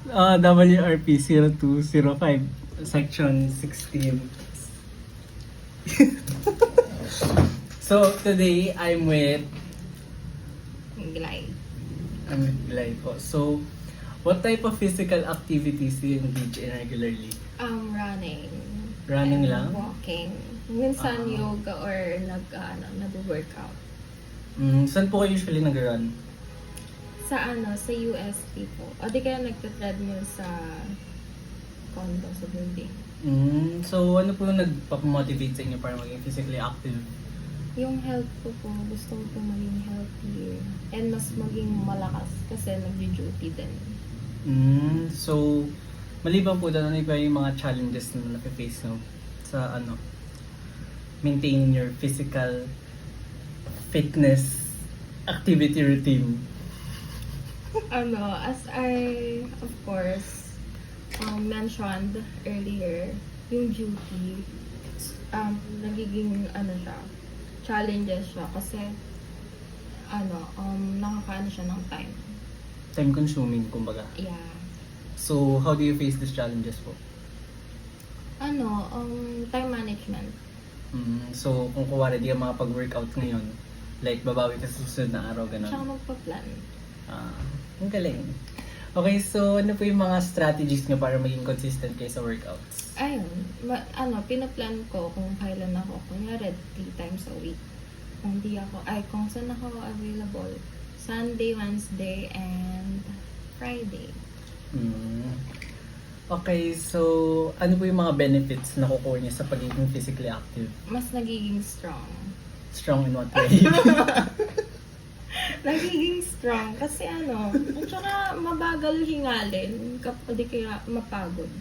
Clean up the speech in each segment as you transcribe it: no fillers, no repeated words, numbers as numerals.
WRP 0205, section 16. So, today, I'm with Glide. Glay po. So, what type of physical activities do you engage in regularly? Running. Running and lang? Walking. Minsan Ah. yoga or nag-workout. Saan po kayo usually nag-run? Sa UST po. O di kaya nagte-treadmill sa condo, sa building. So, ano po yung nagpapamotivate sa inyo para maging physically active? Yung health ko po, gusto ko po maging healthy. And mas maging malakas kasi nag-duty din. So, maliban po doon, ano ba yung mga challenges na nafe-face nyo sa maintaining your physical fitness activity routine? As I, of course, mentioned earlier, yung duty, nagiging, siya, challenges siya kasi, nakakaano siya ng time. Time consuming, kumbaga. Yeah. So, how do you face these challenges po? Time management. So, kung kuwari di ka makapag-workout ngayon, like babawi ka sa susunod na araw, Tsaka gano'n. magpa-plan. Ang galing. Okay, so ano po yung mga strategies nyo para maging consistent kayo sa workouts? Ayun, pinaplan ko kung kailan ako. Kunyari, 3 times a week. Kung saan ako available. Sunday, Wednesday, and Friday. Okay, so ano po yung mga benefits na kukuha niyo sa pagiging physically active? Mas nagiging strong. Strong in what way? Nagiging strong kasi at saka mabagal hingalin kapag di kaya mapagod.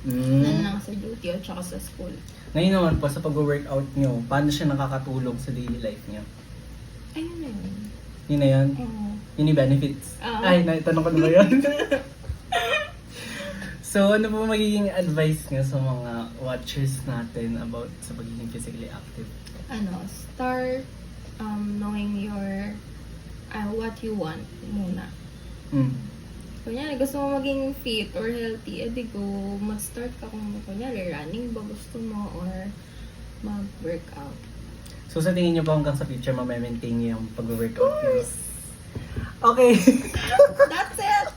Lalo na sa duty o tsaka sa school. Ngayon naman po, sa pag-workout nyo, paano siya nakakatulong sa daily life nyo? Ayun na yun. Yun na yun? Oo. Yun yung benefits? Oo. Ay, naitanong ko na ba yun? So, ano po magiging advice nyo sa mga watchers natin about sa pagiging physically active? Start knowing your what you want muna. Kunyari, gusto mo maging fit or healthy, edi go, mag-start ka kung kunyari, running ba gusto mo or mag-workout. So, sa tingin nyo ba hanggang sa future, ma-maintain nyo yung pag-workout nyo? Okay. That's it!